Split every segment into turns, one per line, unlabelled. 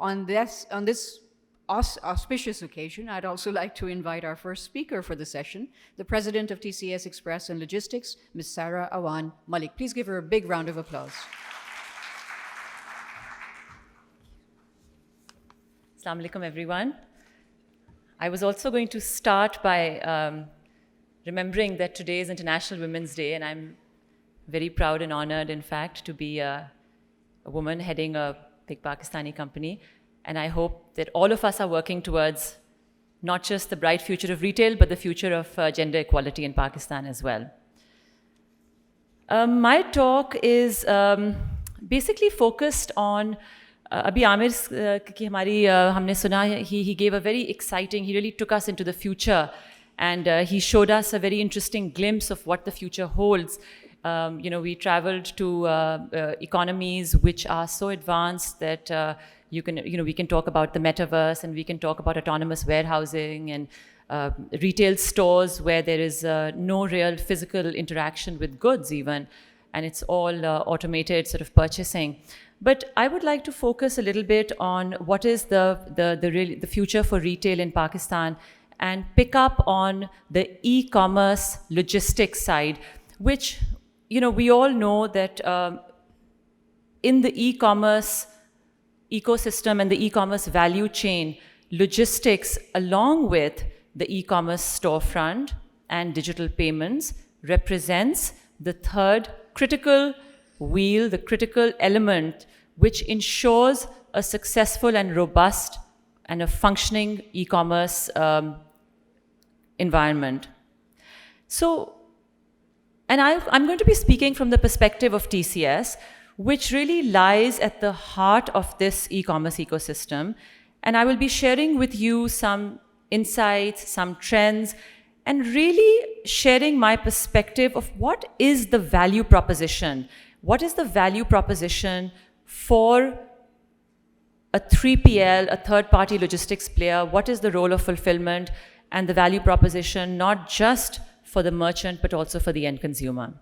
on this auspicious occasion, I'd also like to invite our first speaker for the session, the President of TCS Express and Logistics, Ms. Saira Awan Malik. Please give her a big round of applause.
Assalamu alaikum, everyone. I was also going to start by remembering that today is International Women's Day, and I'm very proud and honored, in fact, to be a woman heading a big Pakistani company. And I hope that all of us are working towards not just the bright future of retail, but the future of gender equality in Pakistan as well. My talk is basically focused on Abhi Amir ki hamari humne suna, he gave a very exciting, he really took us into the future, and he showed us a very interesting glimpse of what the future holds. We traveled to economies which are so advanced that we can talk about the metaverse, and we can talk about autonomous warehousing and retail stores where there is no real physical interaction with goods even, and it's all automated sort of purchasing. But I would like to focus a little bit on what is the future for retail in Pakistan, and pick up on the e-commerce logistics side, which we all know that in the e-commerce ecosystem and the e-commerce value chain, logistics, along with the e-commerce storefront and digital payments, represents the third critical wheel, the critical element which ensures a successful and robust and a functioning e-commerce environment. So, and I'm going to be speaking from the perspective of TCS, which really lies at the heart of this e-commerce ecosystem. And I will be sharing with you some insights, some trends, and really sharing my perspective of what is the value proposition. What is the value proposition for a 3PL, a third-party logistics player? What is the role of fulfillment and the value proposition, not just for the merchant, but also for the end consumer?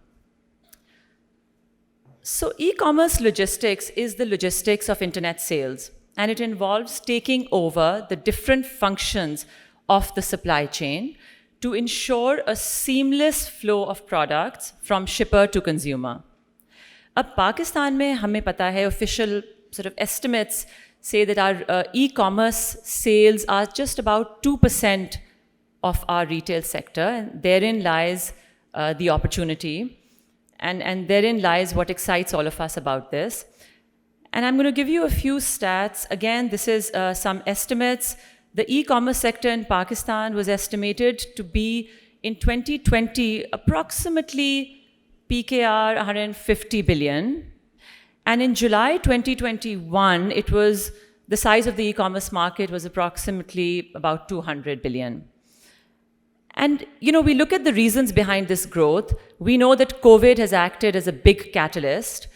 So e-commerce logistics is the logistics of internet sales, and it involves taking over the different functions of the supply chain to ensure a seamless flow of products from shipper to consumer. Ab Pakistan mein hame pata hai, official sort of estimates say that our e-commerce sales are just about 2% of our retail sector, and therein lies the opportunity. And therein lies what excites all of us about this. And I'm going to give you a few stats. Again, this is some estimates. The e-commerce sector in Pakistan was estimated to be, in 2020, approximately PKR 150 billion. And in July 2021, the size of the e-commerce market was approximately about 200 billion. And, we look at the reasons behind this growth. We know that COVID has acted as a big catalyst.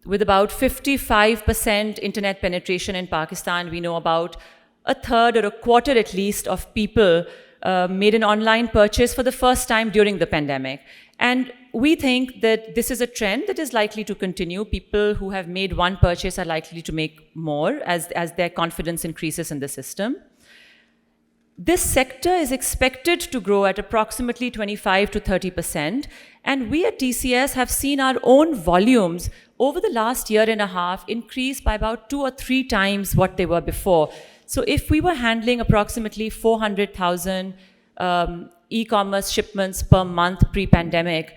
With about 55% internet penetration in Pakistan, we know about a third or a quarter at least of people made an online purchase for the first time during the pandemic. And we think that this is a trend that is likely to continue. People who have made one purchase are likely to make more as their confidence increases in the system. This sector is expected to grow at approximately 25 to 30%, and we at TCS have seen our own volumes over the last year and a half increase by about 2 or 3 times what they were before. So if we were handling approximately 400,000 e-commerce shipments per month pre-pandemic,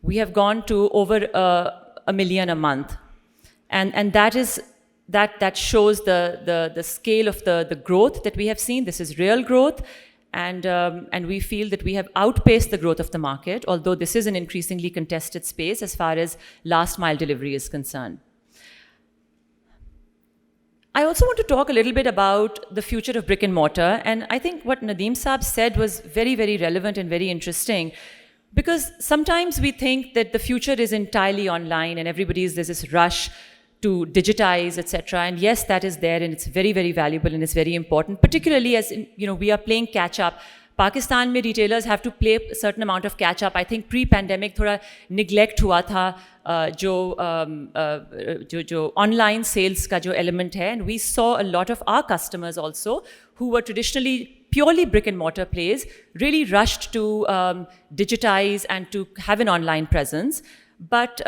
we have gone to over 1 million a month. And that shows the scale of the growth that we have seen. This is real growth, and we feel that we have outpaced the growth of the market, although this is an increasingly contested space as far as last mile delivery is concerned. I also want to talk a little bit about the future of brick and mortar, and I think what Nadeem Saab said was very, very relevant and very interesting, because sometimes we think that the future is entirely online and there's this rush to digitize, etc. And yes, that is there, and it's very, very valuable and it's very important, particularly as we are playing catch up. Pakistan में retailers have to play a certain amount of catch up. I think pre-pandemic थोड़ा neglect हुआ था जो online sales का जो element है, and we saw a lot of our customers also who were traditionally purely brick and mortar plays really rushed to digitize and to have an online presence. But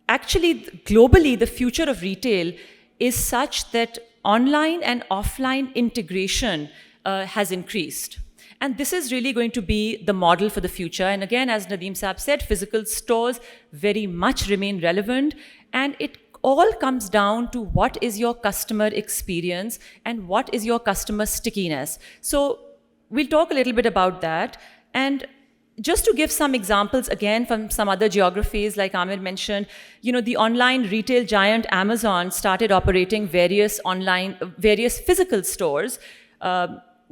actually, globally, the future of retail is such that online and offline integration has increased. And this is really going to be the model for the future. And again, as Nadeem Saab said, physical stores very much remain relevant. And it all comes down to what is your customer experience and what is your customer stickiness. So we'll talk a little bit about that. And just to give some examples again from some other geographies, like Amir mentioned, the online retail giant Amazon started operating various physical stores,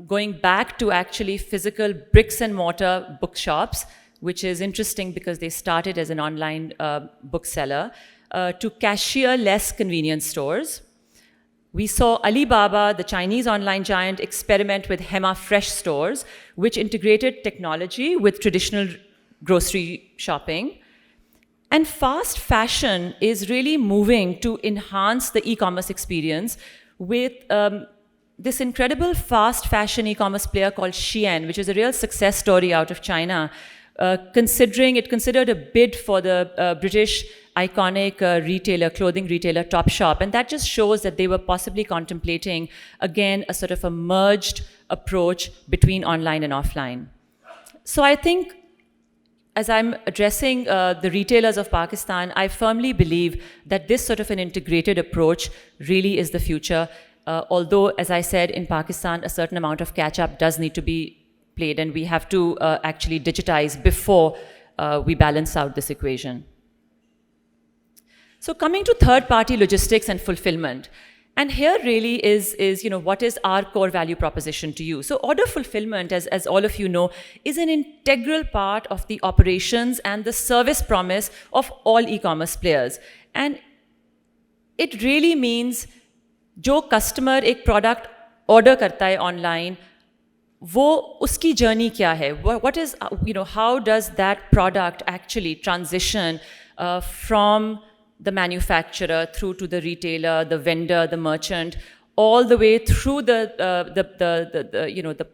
going back to actually physical bricks and mortar bookshops, which is interesting because they started as an online bookseller, to cashier-less convenience stores. We saw Alibaba, the Chinese online giant, experiment with Hema Fresh stores, which integrated technology with traditional grocery shopping. And fast fashion is really moving to enhance the e-commerce experience with this incredible fast fashion e-commerce player called Shein, which is a real success story out of China, considered a bid for the British iconic clothing retailer Topshop. And that just shows that they were possibly contemplating, again, a sort of a merged approach between online and offline. So I think, as I'm addressing the retailers of Pakistan, I firmly believe that this sort of an integrated approach really is the future. Although, as I said, in Pakistan, a certain amount of catch-up does need to be played, and we have to actually digitize before we balance out this equation. So coming to third-party logistics and fulfillment, and here really is what is our core value proposition to you. So order fulfillment, as all of you know, is an integral part of the operations and the service promise of all e-commerce players. And it really means जो customer एक product order करता है online, वो उसकी journey क्या है? What is, how does that product actually transition from the manufacturer through to the retailer, the vendor, the merchant, all the way through the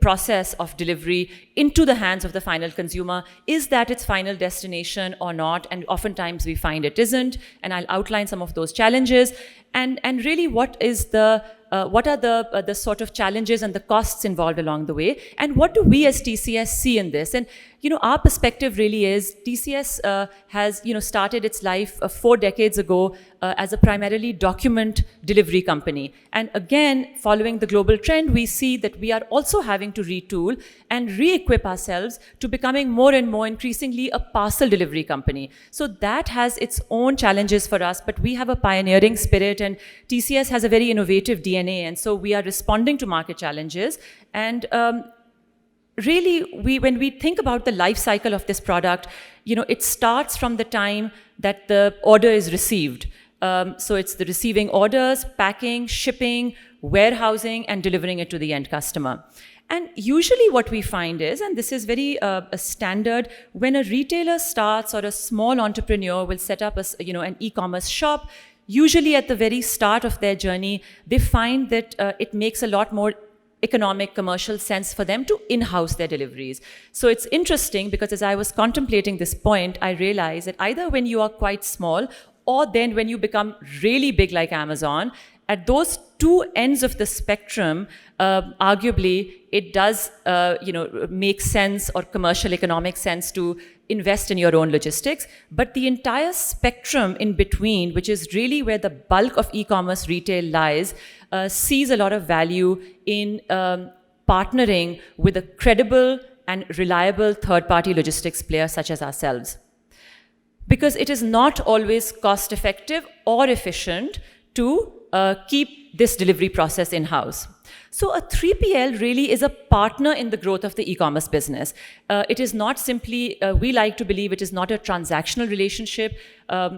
process of delivery into the hands of the final consumer? Is that its final destination or not? And oftentimes we find it isn't. And I'll outline some of those challenges. And really, what are the sort of challenges and the costs involved along the way? And what do we as TCS see in this? And our perspective really is TCS has started its life 4 decades ago as a primarily document delivery company. And again, following the global trend, we see that we are also having to retool and re-equip ourselves to becoming more and more increasingly a parcel delivery company. So that has its own challenges for us, but we have a pioneering spirit, and TCS has a very innovative DNA, and so we are responding to market challenges. And really, when we think about the life cycle of this product, it starts from the time that the order is received. So it's the receiving orders, packing, shipping, warehousing, and delivering it to the end customer. And usually what we find is, and this is very a standard, when a retailer starts or a small entrepreneur will set up an e-commerce shop, usually at the very start of their journey, they find that it makes a lot more economic, commercial sense for them to in-house their deliveries. So it's interesting because as I was contemplating this point, I realized that either when you are quite small or then when you become really big like Amazon, at those two ends of the spectrum, arguably, it does make sense or commercial economic sense to invest in your own logistics. But the entire spectrum in between, which is really where the bulk of e-commerce retail lies, sees a lot of value in partnering with a credible and reliable third-party logistics player such as ourselves. Because it is not always cost-effective or efficient to keep this delivery process in-house. So a 3PL really is a partner in the growth of the e-commerce business. It is not simply, we like to believe it is not a transactional relationship.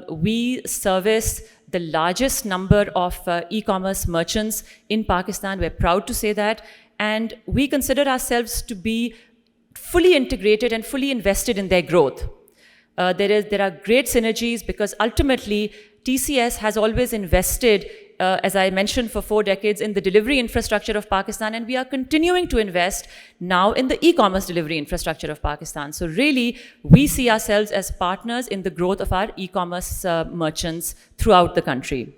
We service the largest number of e-commerce merchants in Pakistan. We're proud to say that. and we consider ourselves to be fully integrated and fully invested in their growth. There are great synergies because ultimately TCS has always invested, as I mentioned, for 4 decades in the delivery infrastructure of Pakistan, and we are continuing to invest now in the e-commerce delivery infrastructure of Pakistan. So really, we see ourselves as partners in the growth of our e-commerce merchants throughout the country.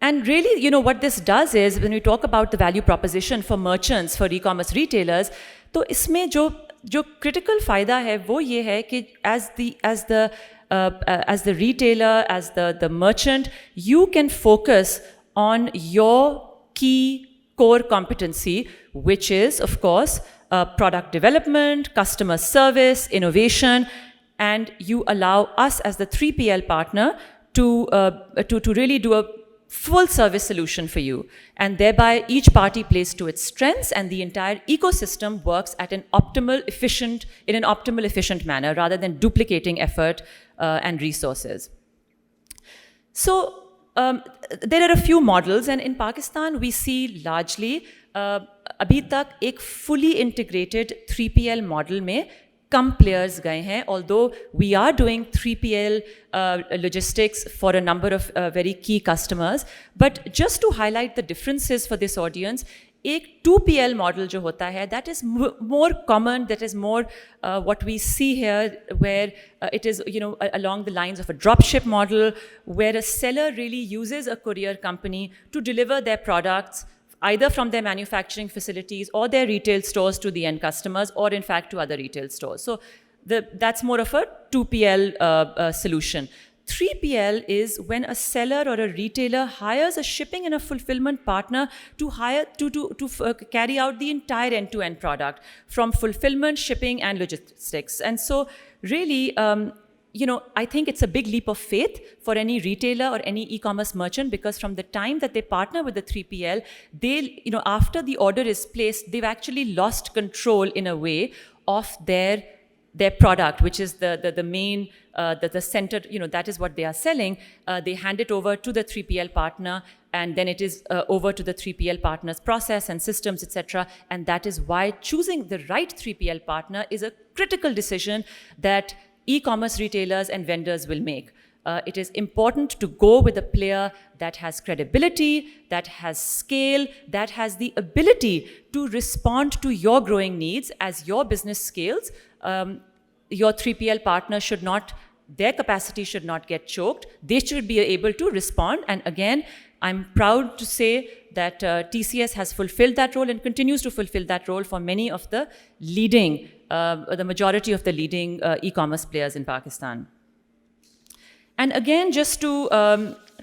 And really, you know, what this does is, when we talk about the value proposition for merchants, for e-commerce retailers, तो इसमें जो critical फायदा है वो ये है कि as the retailer, as the merchant, you can focus on your key core competency, which is, of course, product development, customer service, innovation, and you allow us as the 3PL partner to really do a full service solution for you, and thereby each party plays to its strengths and the entire ecosystem works at in an optimal efficient manner rather than duplicating effort and resources. So there are a few models, and in Pakistan we see largely अभी तक एक fully integrated 3PL model में कम players गए हैं, although we are doing 3PL logistics for a number of very key customers. But just to highlight the differences for this audience, एक 2PL model जो होता है, that is more common, that is more what we see here, where it is, you know, along the lines of a dropship model, where a seller really uses a courier company to deliver their products either from their manufacturing facilities or their retail stores to the end customers, or in fact to other retail stores. So that's more of a 2PL solution. 3PL is when a seller or a retailer hires a shipping and a fulfillment partner to carry out the entire end-to-end product, from fulfillment, shipping, and logistics. And so really, you know, I think it's a big leap of faith for any retailer or any e-commerce merchant, because from the time that they partner with the 3PL, they, you know, after the order is placed, they've actually lost control in a way of their product, which is the main, the center, you know, that is what they are selling. They hand it over to the 3PL partner, and then it is over to the 3PL partner's process and systems, etc. And that is why choosing the right 3PL partner is a critical decision that e-commerce retailers and vendors will make. It is important to go with a player that has credibility, that has scale, that has the ability to respond to your growing needs as your business scales. Your 3PL partner should not, their capacity should not get choked. They should be able to respond. And again, I'm proud to say that TCS has fulfilled that role and continues to fulfill that role for many of the leading, the majority of the leading e-commerce players in Pakistan. And again, just to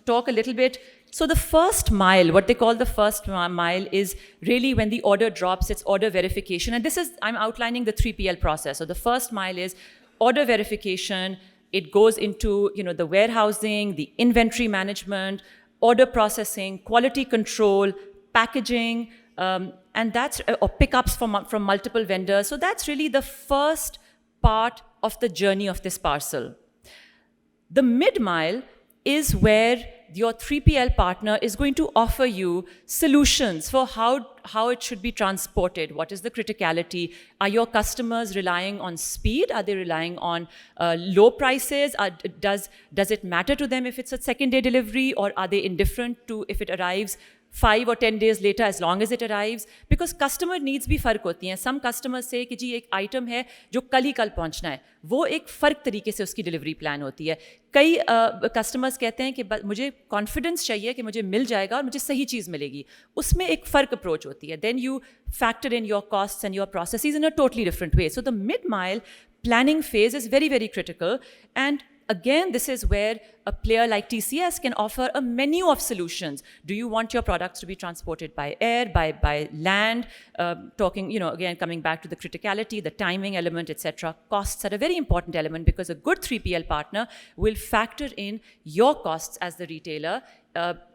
talk a little bit, so the first mile, what they call the first mile, is really when the order drops, it's order verification. And this is, I'm outlining the 3PL process. So the first mile is order verification. It goes into, you know, the warehousing, the inventory management, order processing, quality control, packaging, and that's, or pickups from multiple vendors. So that's really the first part of the journey of this parcel. The mid-mile is where your 3PL partner is going to offer you solutions for how it should be transported. What is the criticality? Are your customers relying on speed? Are they relying on low prices? Does it matter to them if it's a second-day delivery, or are they indifferent to if it arrives 5 or 10 days later, as long as it arrives? Because customer needs भी फर्क होती हैं. Some customers say कि जी एक item है जो कल ही कल पहुंचना है, वो एक फ़र्क तरीके से उसकी delivery plan होती है. कई customers कहते हैं कि मुझे confidence चाहिए कि मुझे मिल जाएगा और मुझे सही चीज़ मिलेगी. उसमें एक फ़र्क approach होती है. Then you factor in your costs and your processes in a totally different way. So the mid-mile planning phase is very, very critical. And again, this is where a player like TCS can offer a menu of solutions. Do you want your products to be transported by air, by land? Talking, you know, again, coming back to the criticality, the timing element, etc. Costs are a very important element, because a good 3PL partner will factor in your costs as the retailer.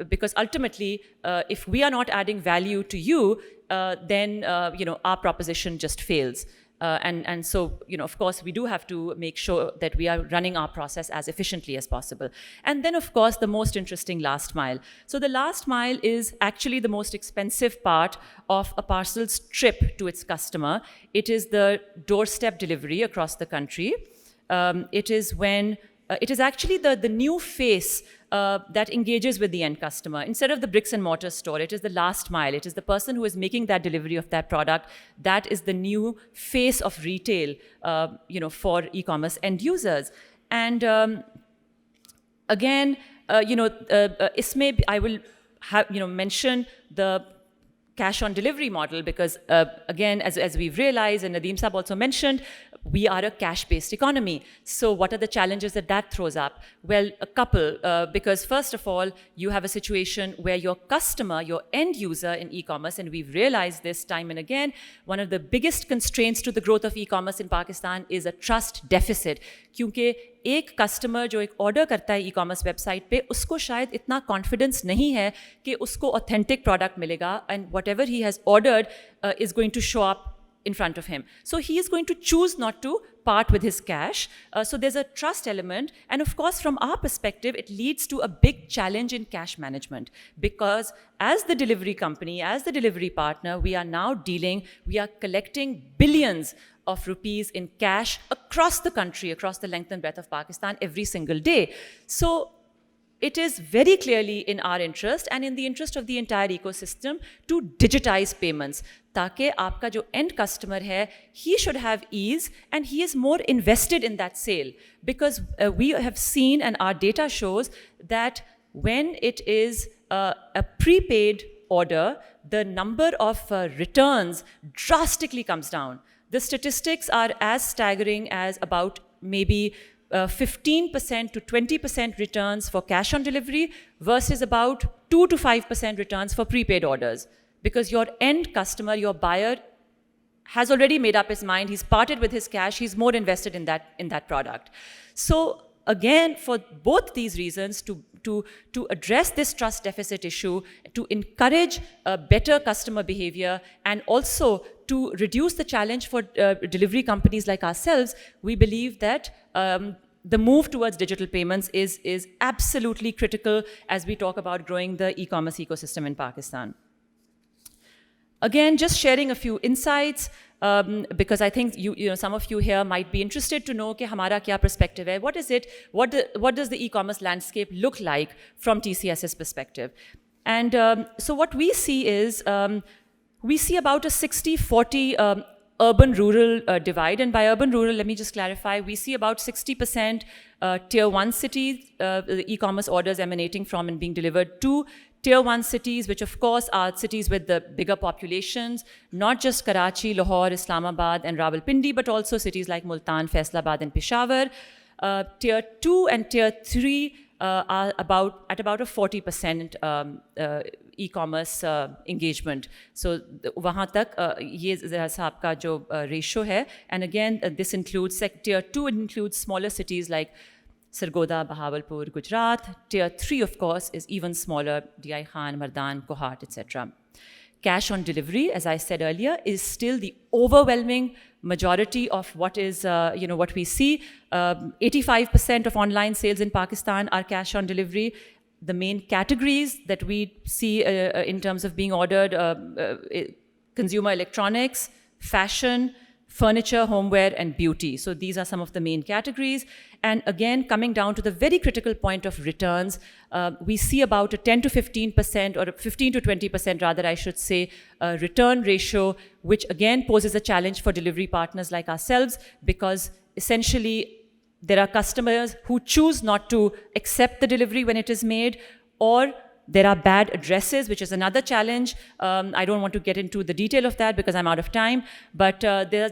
Because ultimately, if we are not adding value to you, then you know, our proposition just fails. And so, of course, we do have to make sure that we are running our process as efficiently as possible. And then, of course, the most interesting last mile. So the last mile is actually the most expensive part of a parcel's trip to its customer. It is the doorstep delivery across the country. It is actually the new face that engages with the end customer. Instead of the bricks and mortar store, it is the last mile. It is the person who is making that delivery of that product. That is the new face of retail, for e-commerce end users. And again, isme I will have mention the cash on delivery model because again, as we've realized, and Nadeem Saab also mentioned, we are a cash-based economy. So what are the challenges that throws up? Well, a couple, because first of all, you have a situation where your customer, your end user in e-commerce, and we've realized this time and again, one of the biggest constraints to the growth of e-commerce in Pakistan is a trust deficit. क्योंकि एक customer जो एक order करता है e-commerce website पे उसको शायद इतना कॉन्फिडेंस नहीं है कि उसको ऑथेंटिक प्रोडक्ट मिलेगा and whatever he has ordered is going to show up in front of him. So he is going to choose not to part with his cash. So there's a trust element. And of course, from our perspective, it leads to a big challenge in cash management. Because as the delivery company, as the delivery partner, we are collecting billions of rupees in cash across the country, across the length and breadth of Pakistan every single day. So it is very clearly in our interest and in the interest of the entire ecosystem to digitize payments. ताकि आपका जो end customer है, he should have ease and he is more invested in that sale. Because we have seen and our data shows that when it is a prepaid order, the number of returns drastically comes down. The statistics are as staggering as about maybe 15% to 20% returns for cash on delivery versus about 2 to 5% returns for prepaid orders. Because your end customer, your buyer, has already made up his mind. He's parted with his cash. He's more invested in that product. So again, for both these reasons, to address this trust deficit issue, to encourage better customer behavior, and also to reduce the challenge for delivery companies like ourselves, we believe that the move towards digital payments is absolutely critical as we talk about growing the e-commerce ecosystem in Pakistan. Again, just sharing a few insights, because I think some of you here might be interested to know कि हमारा क्या perspective है. What is it? What does the e-commerce landscape look like from TCS's perspective? And so what we see is we see about a 60-40 urban-rural divide. And by urban-rural, let me just clarify, we see about 60% tier 1 cities, the e-commerce orders emanating from and being delivered to tier 1 cities, which of course are cities with the bigger populations, not just Karachi, Lahore, Islamabad and Rawalpindi, but also cities like Multan, Faisalabad and Peshawar. Tier 2 and tier 3 are at about a 40% e-commerce engagement. So वहाँ तक ये साहब का जो ratio है. And again, this includes tier 2 includes smaller cities like Sargodha, Bahawalpur, Gujarat. Tier 3, of course, is even smaller, DI Khan, Mardan, Kohat, etc. Cash on delivery, as I said earlier, is still the overwhelming majority of what is, what we see. 85% of online sales in Pakistan are cash on delivery. The main categories that we see in terms of being ordered, consumer electronics, fashion, furniture, homeware, and beauty. So these are some of the main categories. And again, coming down to the very critical point of returns, we see about a 10 to 15%, or 15 to 20% rather, I should say, return ratio, which again poses a challenge for delivery partners like ourselves, because essentially there are customers who choose not to accept the delivery when it is made, or there are bad addresses, which is another challenge. I don't want to get into the detail of that because I'm out of time, but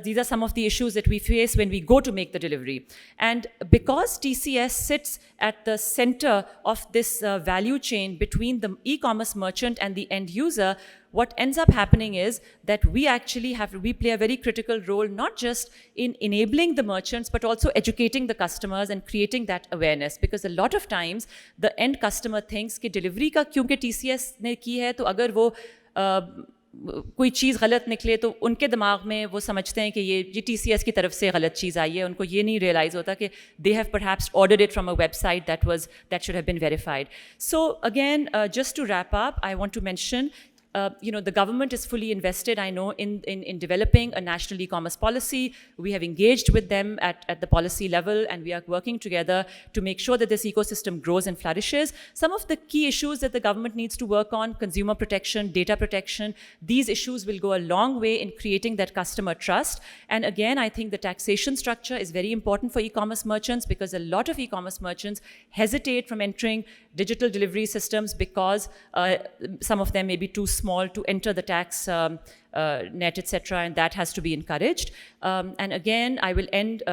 these are some of the issues that we face when we go to make the delivery. And because TCS sits at the center of this value chain between the e-commerce merchant and the end user, what ends up happening is that we play a very critical role, not just in enabling the merchants, but also educating the customers and creating that awareness. Because a lot of times, the end customer thinks कि delivery का क्योंकि TCS ने की है, तो अगर वो कोई चीज़ गलत निकले तो उनके दिमाग में वो समझते हैं कि ये TCS की तरफ से गलत चीज़ आई है, उनको ये नहीं रियलाइज़ होता कि they have perhaps ordered it from a website that should have been verified. So again, just to wrap up, I want to mention the government is fully invested, I know, in developing a national e-commerce policy. We have engaged with them at the policy level, and we are working together to make sure that this ecosystem grows and flourishes. Some of the key issues that the government needs to work on: consumer protection, data protection. These issues will go a long way in creating that customer trust. And again, I think the taxation structure is very important for e-commerce merchants, because a lot of e-commerce merchants hesitate from entering digital delivery systems because some of them may be too small to enter the tax net, etc., and that has to be encouraged. And again, I will end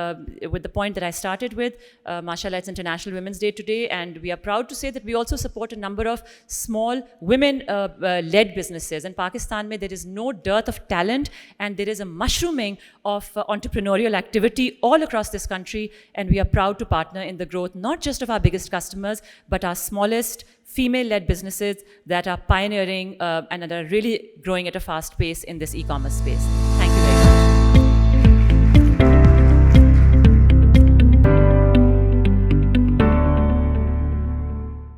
with the point that I started with. Mashallah, it's International Women's Day today, and we are proud to say that we also support a number of small women-led businesses. In Pakistan, there is no dearth of talent, and there is a mushrooming of entrepreneurial activity all across this country, and we are proud to partner in the growth, not just of our biggest customers, but our smallest female-led businesses that are pioneering and that are really growing at a fast pace in this e-commerce space.